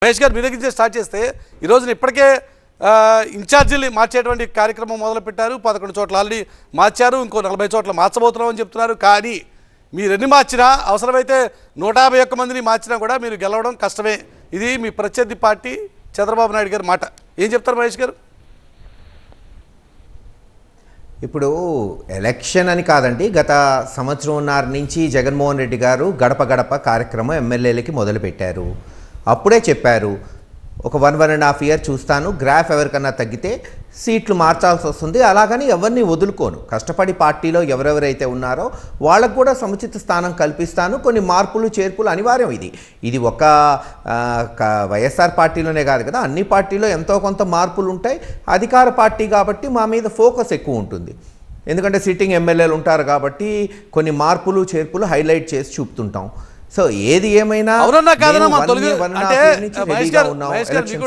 మహేష్ గారు మీ దగ్గర నుంచి స్టార్ట్ చేస్తే ఈ రోజున ఇప్పటికే ఇన్ఛార్జీలు మార్చేటువంటి కార్యక్రమం మొదలుపెట్టారు. 11 చోట్ల ఆల్రెడీ మార్చారు, ఇంకో 40 చోట్ల మార్చబోతున్నామని చెప్తున్నారు. కానీ మీరు ఎన్ని మార్చినా, అవసరమైతే 151 మందిని మార్చినా కూడా మీరు గెలవడం కష్టమే. ఇది మీ ప్రత్యర్థి పార్టీ చంద్రబాబు నాయుడు గారి మాట. ఏం చెప్తారు మహేష్ గారు? ఇప్పుడు ఎలక్షన్ అని కాదండి, గత సంవత్సరంన్నర నుంచి జగన్మోహన్ రెడ్డి గారు గడప గడప కార్యక్రమం ఎమ్మెల్యేలకి మొదలుపెట్టారు. అప్పుడే చెప్పారు, ఒక 1.5 ఇయర్ చూస్తాను, గ్రాఫ్ ఎవరికన్నా తగ్గితే సీట్లు మార్చాల్సి వస్తుంది, అలాగని ఎవరిని వదులుకోను, కష్టపడి పార్టీలో ఎవరెవరైతే ఉన్నారో వాళ్ళకు కూడా సముచిత స్థానం కల్పిస్తాను, కొన్ని మార్పులు చేర్పులు అనివార్యం. ఇది ఒక వైఎస్ఆర్ పార్టీలోనే కాదు కదా, అన్ని పార్టీలో ఎంతో కొంత మార్పులు ఉంటాయి. అధికార పార్టీ కాబట్టి మా మీద ఫోకస్ ఎక్కువ ఉంటుంది, ఎందుకంటే సిట్టింగ్ ఎమ్మెల్యేలు ఉంటారు కాబట్టి కొన్ని మార్పులు చేర్పులు హైలైట్ చేసి చూపుతుంటాం. సో ఏది ఏమైనా అవునన్నా కాదన్నా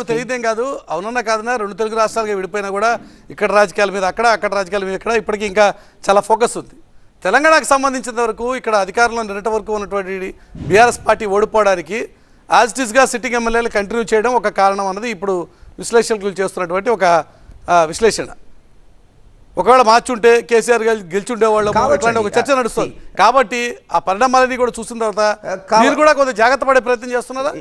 తెలియదేం కాదు, అవునన్నా కాదన్నా 2 తెలుగు రాష్ట్రాలుగా విడిపోయినా కూడా ఇక్కడ రాజకీయాల మీద అక్కడ రాజకీయాల మీద ఇక్కడ ఇప్పటికీ ఇంకా చాలా ఫోకస్ ఉంది. తెలంగాణకు సంబంధించిన వరకు ఇక్కడ అధికారంలో నిన్నటి వరకు ఉన్నటువంటి బీఆర్ఎస్ పార్టీ ఓడిపోవడానికి యాజ్ ఇట్ ఈస్గా సిట్టింగ్ ఎమ్మెల్యేలు కంటిన్యూ చేయడం ఒక కారణం అన్నది ఇప్పుడు విశ్లేషకులు చేస్తున్నటువంటి ఒక విశ్లేషణ. ఒకవేళ మార్చుంటే కేసీఆర్ గెలిచుండేవాళ్ళు ఇట్లాంటి ఒక చర్చ నడుస్తుంది. కాబట్టి ఆ పరిణామాలని కూడా చూసిన తర్వాత మీరు కూడా కొంత జాగ్రత్త పడే ప్రయత్నం చేస్తున్నారా?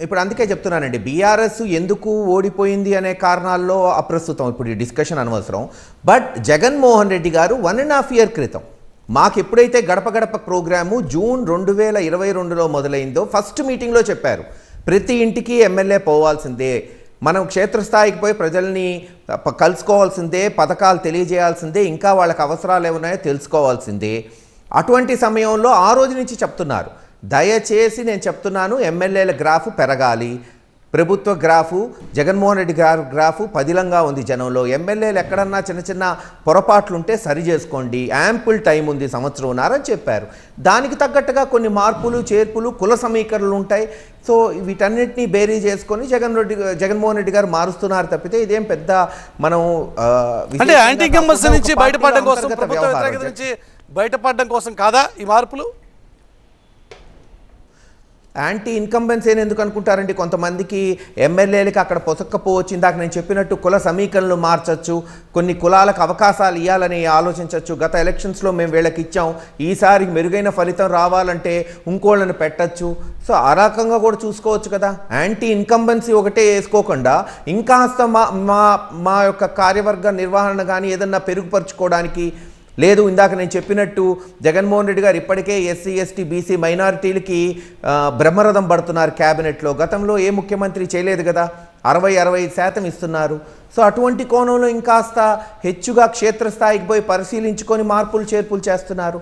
ఇప్పుడు అందుకే చెప్తున్నానండి, బీఆర్ఎస్ ఎందుకు ఓడిపోయింది అనే కారణాల్లో అప్రస్తుతం ఇప్పుడు ఈ డిస్కషన్ అనవసరం. బట్ జగన్మోహన్ రెడ్డి గారు 1.5 ఇయర్ క్రితం మాకు ఎప్పుడైతే గడప గడప ప్రోగ్రాము జూన్ 2022లో మొదలైందో ఫస్ట్ మీటింగ్లో చెప్పారు, ప్రతి ఇంటికి ఎమ్మెల్యే పోవాల్సిందే, మనం క్షేత్రస్థాయికి పోయి ప్రజల్ని కలుసుకోవాల్సిందే, పథకాలు తెలియజేయాల్సిందే, ఇంకా వాళ్ళకి అవసరాలు ఏమున్నాయో తెలుసుకోవాల్సిందే. అటువంటి సమయంలో ఆ రోజు నుంచి చెప్తున్నారు, దయచేసి నేను చెప్తున్నాను, ఎమ్మెల్యేల గ్రాఫ్ పెరగాలి, ప్రభుత్వ గ్రాఫు జగన్మోహన్ రెడ్డి గారు గ్రాఫు పదిలంగా ఉంది జనంలో, ఎమ్మెల్యేలు ఎక్కడన్నా చిన్న చిన్న పొరపాట్లుంటే సరి చేసుకోండి, యాంపుల్ టైం ఉంది, సంవత్సరంన్నర అని చెప్పారు. దానికి తగ్గట్టుగా కొన్ని మార్పులు చేర్పులు కుల సమీకరణలు ఉంటాయి. సో వీటన్నిటినీ బేరీ చేసుకొని జగన్మోహన్ రెడ్డి గారు మారుస్తున్నారు తప్పితే ఇదేం పెద్ద మనం అంటే యాంటీ ఇన్కంబెన్సీ నుంచి బయటపడడం కోసం, ప్రభుత్వ వ్యతిరేకత నుంచి బయటపడడం కోసం కాదా ఈ మార్పులు? యాంటీ ఇన్కంబెన్సీ అని ఎందుకు అనుకుంటారండి? కొంతమందికి ఎమ్మెల్యేలకి అక్కడ పొసక్కపోవచ్చు. ఇందాక నేను చెప్పినట్టు కుల సమీకరణలు మార్చచ్చు, కొన్ని కులాలకు అవకాశాలు ఇవ్వాలని ఆలోచించవచ్చు. గత ఎలక్షన్స్లో మేము వీళ్ళకి ఇచ్చాం, ఈసారి మెరుగైన ఫలితం రావాలంటే ఇంకోళ్ళని పెట్టచ్చు. సో ఆ రకంగా కూడా చూసుకోవచ్చు కదా. యాంటీ ఇన్కంబెన్సీ ఒకటే వేసుకోకుండా ఇంకాస్త మా యొక్క కార్యవర్గ నిర్వహణ కానీ ఏదన్నా పెరుగుపరుచుకోవడానికి లేదు. ఇందాక నేను చెప్పినట్టు జగన్మోహన్ రెడ్డి గారు ఇప్పటికే ఎస్సీ ఎస్టీ బీసీ మైనారిటీలకి బ్రహ్మరథం పడుతున్నారు క్యాబినెట్లో, గతంలో ఏ ముఖ్యమంత్రి చేయలేదు కదా, 60-65% ఇస్తున్నారు. సో అటువంటి కోణంలో ఇంకాస్త హెచ్చుగా క్షేత్రస్థాయికి పోయి పరిశీలించుకొని మార్పులు చేర్పులు చేస్తున్నారు.